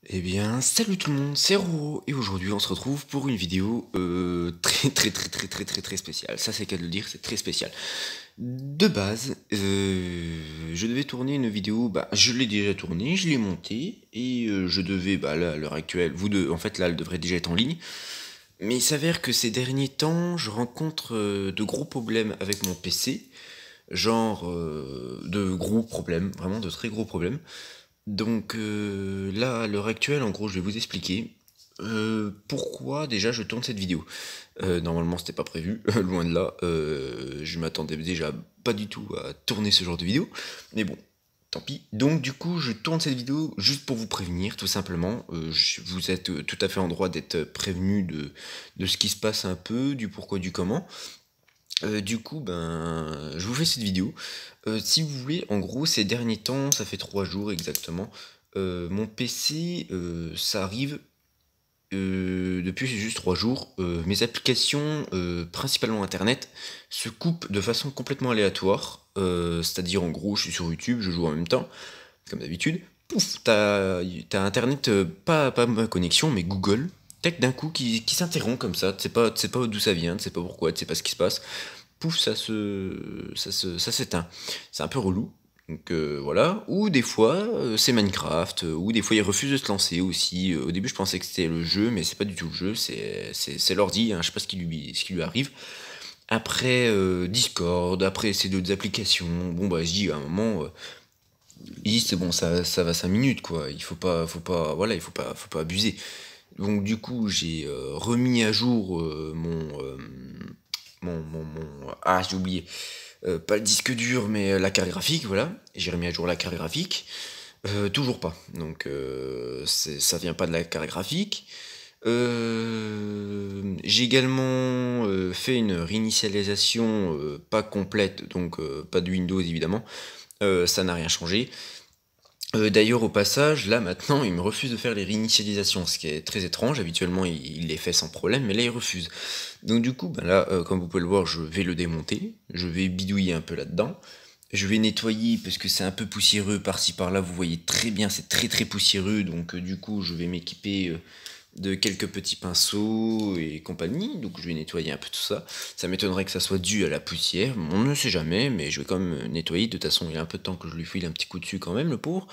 Eh bien, salut tout le monde, c'est Roro, et aujourd'hui on se retrouve pour une vidéo très spéciale. Ça c'est qu'à le dire, c'est très spécial. De base, je devais tourner une vidéo, je l'ai déjà tournée, je l'ai montée, et je devais, là à l'heure actuelle, en fait là elle devrait déjà être en ligne. Mais il s'avère que ces derniers temps, je rencontre de gros problèmes avec mon PC, genre de gros problèmes, vraiment de très gros problèmes. Donc là, à l'heure actuelle, en gros, je vais vous expliquer pourquoi déjà je tourne cette vidéo. Normalement, c'était pas prévu, loin de là. Je m'attendais déjà pas du tout à tourner ce genre de vidéo, mais bon, tant pis. Donc du coup, je tourne cette vidéo juste pour vous prévenir, tout simplement. Vous êtes tout à fait en droit d'être prévenu de ce qui se passe un peu, du pourquoi, du comment. Du coup, je vous fais cette vidéo. Si vous voulez, en gros, ces derniers temps, ça fait 3 jours exactement, mon PC, ça arrive depuis juste 3 jours, mes applications, principalement internet, se coupent de façon complètement aléatoire. C'est-à-dire, en gros, je suis sur YouTube, je joue en même temps, comme d'habitude. Pouf, t'as internet, pas ma connexion, mais Google, tac, d'un coup, qui s'interrompt comme ça. Tu sais pas d'où ça vient, tu sais pas pourquoi, tu sais pas ce qui se passe. Pouf, ça s'éteint. C'est un peu relou. Donc voilà. Ou des fois, c'est Minecraft, ou des fois il refuse de se lancer aussi. Au début, je pensais que c'était le jeu, mais c'est pas du tout le jeu, c'est l'ordi, hein, je sais pas ce qui lui arrive. Après Discord, après ces d'autres applications. Bon, je dis à un moment, c'est bon, ça va 5 minutes, quoi. Voilà, faut pas abuser. Donc du coup, j'ai remis à jour j'ai oublié. Pas le disque dur, mais la carte graphique, voilà. J'ai remis à jour la carte graphique. Toujours pas. Donc ça vient pas de la carte graphique. J'ai également fait une réinitialisation pas complète, donc pas de Windows évidemment. Ça n'a rien changé. D'ailleurs, au passage, là maintenant, il me refuse de faire les réinitialisations, ce qui est très étrange. Habituellement, il les fait sans problème, mais là, il refuse. Donc, du coup, là, comme vous pouvez le voir, je vais le démonter. Je vais bidouiller un peu là-dedans. Je vais nettoyer parce que c'est un peu poussiéreux par-ci par-là. Vous voyez très bien, c'est très poussiéreux. Donc, du coup, je vais m'équiper de quelques petits pinceaux et compagnie. Donc, je vais nettoyer un peu tout ça. Ça m'étonnerait que ça soit dû à la poussière. On ne sait jamais, mais je vais quand même nettoyer. De toute façon, il y a un peu de temps que je lui file un petit coup dessus quand même, le pauvre.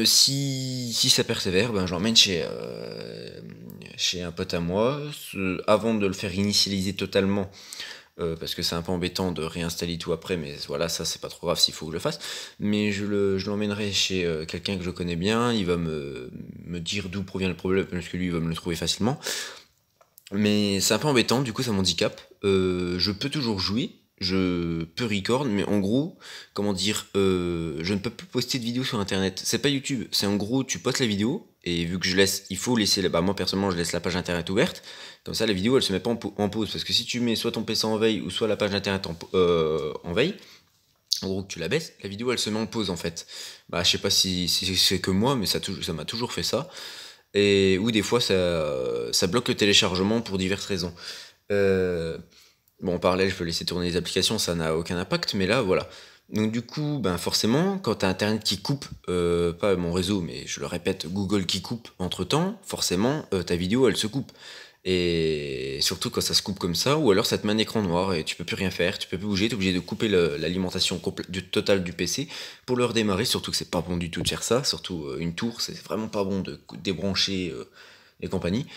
Si ça persévère, je l'emmène chez un pote à moi. Avant de le faire initialiser totalement, parce que c'est un peu embêtant de réinstaller tout après, mais voilà, ça c'est pas trop grave s'il faut que je le fasse. Mais je l'emmènerai chez quelqu'un que je connais bien, il va me dire d'où provient le problème, parce que lui il va me le trouver facilement. Mais c'est un peu embêtant, du coup ça m'handicape. Je peux toujours jouer, je peux record, mais en gros, comment dire, je ne peux plus poster de vidéos sur internet. C'est pas YouTube, c'est en gros, tu postes la vidéo, et vu que il faut laisser, moi personnellement je laisse la page internet ouverte, comme ça la vidéo elle se met pas en pause, parce que si tu mets soit ton PC en veille, ou soit la page internet en veille, en gros que tu la baisses, la vidéo elle se met en pause en fait. Je sais pas si c'est que moi, mais ça m'a toujours fait ça. Ou des fois ça bloque le téléchargement pour diverses raisons. Euh, Bon, en parallèle, je peux laisser tourner les applications, ça n'a aucun impact, mais là, voilà. Donc du coup, forcément, quand t'as Internet qui coupe, pas mon réseau, mais je le répète, Google qui coupe entre-temps, forcément, ta vidéo, elle se coupe. Et surtout quand ça se coupe comme ça, ou alors ça te met un écran noir et tu peux plus rien faire, tu peux plus bouger, t'es obligé de couper l'alimentation totale du PC pour le redémarrer, surtout que c'est pas bon du tout de faire ça, surtout une tour, c'est vraiment pas bon de débrancher et compagnie.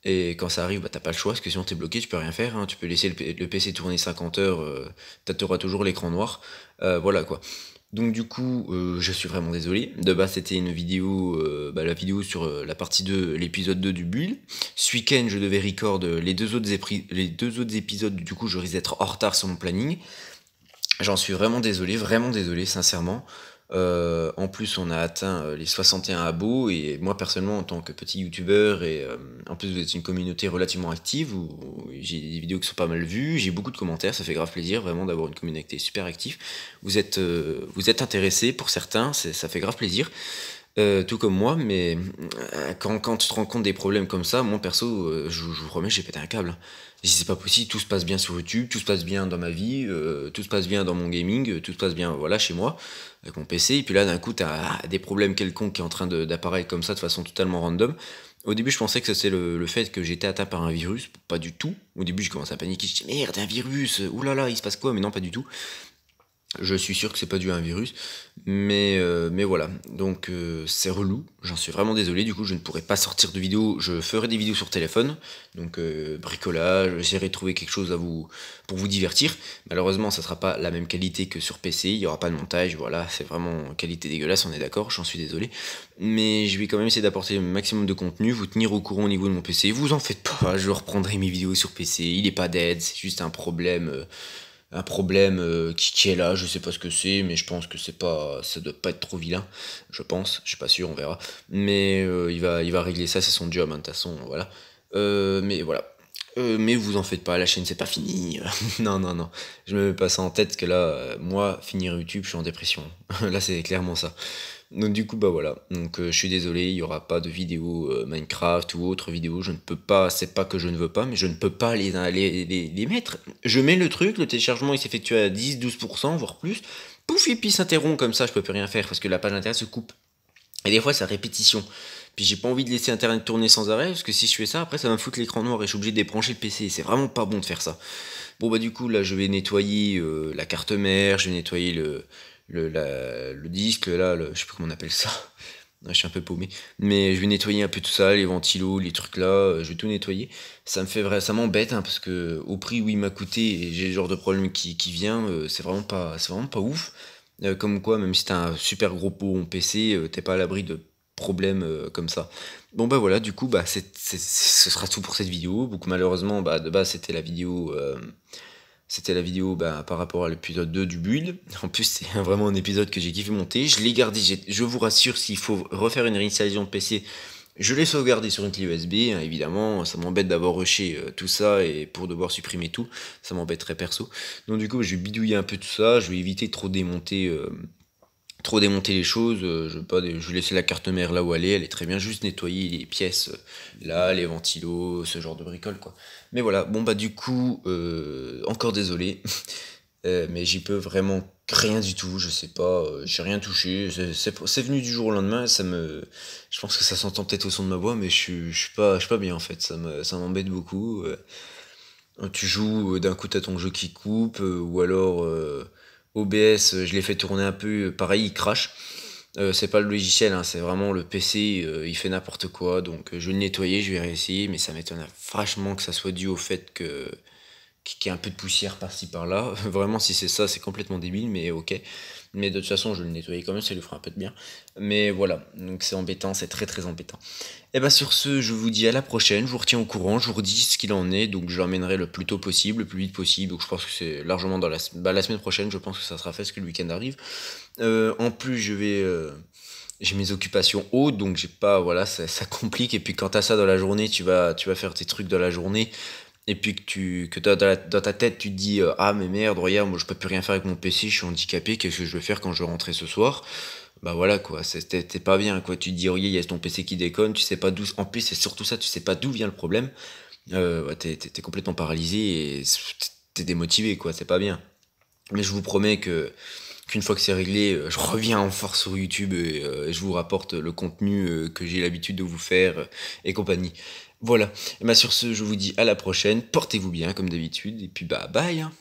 Et quand ça arrive, t'as pas le choix, parce que sinon t'es bloqué, tu peux rien faire, hein. Tu peux laisser le PC tourner 50 heures, t'auras toujours l'écran noir. Voilà quoi. Donc du coup, je suis vraiment désolé. De base, c'était une vidéo, la vidéo sur la partie 2, l'épisode 2 du build. Ce week-end, je devais record les deux autres épisodes, du coup, je risque d'être en retard sur mon planning. J'en suis vraiment désolé, sincèrement. En plus, on a atteint les 61 abos, et moi personnellement, en tant que petit youtubeur, et en plus vous êtes une communauté relativement active, où j'ai des vidéos qui sont pas mal vues, j'ai beaucoup de commentaires, ça fait grave plaisir vraiment d'avoir une communauté super active. Vous êtes intéressés pour certains, ça fait grave plaisir. tout comme moi, mais quand tu te rends compte des problèmes comme ça, moi perso, je vous promets, j'ai pété un câble, hein. J'ai dit: «C'est pas possible, tout se passe bien sur YouTube, tout se passe bien dans ma vie, tout se passe bien dans mon gaming, tout se passe bien, voilà, chez moi, avec mon PC», et puis là, d'un coup, t'as des problèmes quelconques qui est en train d'apparaître comme ça, de façon totalement random. Au début, je pensais que c'était le fait que j'étais atteint par un virus, pas du tout. Au début, j'ai commencé à paniquer, je dis: «Merde, un virus, ouh là là, il se passe quoi?» Mais non, pas du tout. Je suis sûr que c'est pas dû à un virus, mais voilà. Donc c'est relou, j'en suis vraiment désolé, du coup je ne pourrai pas sortir de vidéos, je ferai des vidéos sur téléphone, donc bricolage, j'essaierai de trouver quelque chose pour vous divertir. Malheureusement ça sera pas la même qualité que sur PC, il y aura pas de montage, voilà, c'est vraiment qualité dégueulasse, on est d'accord, j'en suis désolé. Mais je vais quand même essayer d'apporter le maximum de contenu, vous tenir au courant au niveau de mon PC, vous en faites pas, je reprendrai mes vidéos sur PC, il est pas dead, c'est juste un problème qui est là, je sais pas ce que c'est, mais je pense que c'est pas, ça doit pas être trop vilain, je pense, je suis pas sûr, on verra. Mais il va régler ça, c'est son job, hein, de toute façon, voilà. Mais voilà. Mais vous en faites pas, la chaîne c'est pas fini. Non, non, non. Je me mets pas ça en tête que là, moi, finir YouTube, je suis en dépression. Là, c'est clairement ça. Donc du coup bah voilà, donc je suis désolé, il y aura pas de vidéo Minecraft ou autre vidéo, je ne peux pas, c'est pas que je ne veux pas, mais je ne peux pas les mettre. Je mets le truc, le téléchargement il s'effectue à 10-12%, voire plus, pouf, et puis il s'interrompt comme ça, je peux plus rien faire parce que la page internet se coupe. Et des fois c'est à répétition. Puis j'ai pas envie de laisser internet tourner sans arrêt, parce que si je fais ça, après ça va me foutre l'écran noir et je suis obligé de débrancher le PC, c'est vraiment pas bon de faire ça. Bon bah du coup là je vais nettoyer la carte mère, je vais nettoyer le disque là, je sais plus comment on appelle ça. Ouais, je suis un peu paumé, mais je vais nettoyer un peu tout ça, les ventilos, les trucs là, je vais tout nettoyer. Ça me fait vrai, ça m'embête hein, parce que au prix où il m'a coûté et j'ai le genre de problème qui vient, c'est vraiment pas ouf. Comme quoi, même si t'as un super gros pot en PC, t'es pas à l'abri de problèmes comme ça. Bon bah voilà, du coup bah ce sera tout pour cette vidéo. Donc malheureusement bah de base c'était la vidéo bah, par rapport à l'épisode 2 du build. En plus, c'est vraiment un épisode que j'ai kiffé monter. Je l'ai gardé, je vous rassure, s'il faut refaire une réinstallation de PC, je l'ai sauvegardé sur une clé USB, hein, évidemment. Ça m'embête d'avoir rushé tout ça et pour devoir supprimer tout. Ça m'embêterait perso. Donc du coup, je vais bidouiller un peu tout ça. Je vais éviter de trop démonter les choses, je vais laisser la carte mère là où elle est très bien, juste nettoyer les pièces là, les ventilos, ce genre de bricole quoi. Mais voilà, bon bah du coup, encore désolé, mais j'y peux vraiment rien du tout, je sais pas, j'ai rien touché, c'est venu du jour au lendemain, je pense que ça s'entend peut-être au son de ma voix, mais je suis pas bien en fait, ça m'embête beaucoup. Tu joues, d'un coup t'as ton jeu qui coupe, ou alors OBS, je l'ai fait tourner un peu, pareil, il crache. C'est pas le logiciel, hein, c'est vraiment le PC, il fait n'importe quoi, donc je vais le nettoyer, je vais réessayer, mais ça m'étonne vachement que ça soit dû au fait qu'il y ait un peu de poussière par-ci par-là. Vraiment, si c'est ça, c'est complètement débile, mais ok. Mais de toute façon, je vais le nettoyer quand même, ça lui fera un peu de bien. Mais voilà, donc c'est embêtant, c'est très très embêtant. Et bah sur ce, je vous dis à la prochaine, je vous retiens au courant, je vous redis ce qu'il en est, donc je l'emmènerai le plus tôt possible, le plus vite possible, donc je pense que c'est largement dans la semaine prochaine, je pense que ça sera fait, parce que le week-end arrive. En plus, j'ai mes occupations hautes, donc j'ai pas, voilà, ça complique, et puis quand t'as ça dans la journée, tu vas faire tes trucs dans la journée, et puis dans ta tête, tu te dis ah mais merde, regarde, moi je peux plus rien faire avec mon PC, je suis handicapé, qu'est-ce que je vais faire quand je vais rentrer ce soir? Bah voilà quoi, t'es pas bien quoi, tu te dis regarde, il y a ton PC qui déconne, tu sais pas d'où, en plus c'est surtout ça, tu sais pas d'où vient le problème, ouais, t'es complètement paralysé et t'es démotivé quoi, c'est pas bien. Mais je vous promets qu'une fois que c'est réglé, je reviens en force sur YouTube et je vous rapporte le contenu que j'ai l'habitude de vous faire et compagnie. Voilà. Et bah sur ce, je vous dis à la prochaine. Portez-vous bien comme d'habitude et puis bah bye, hein.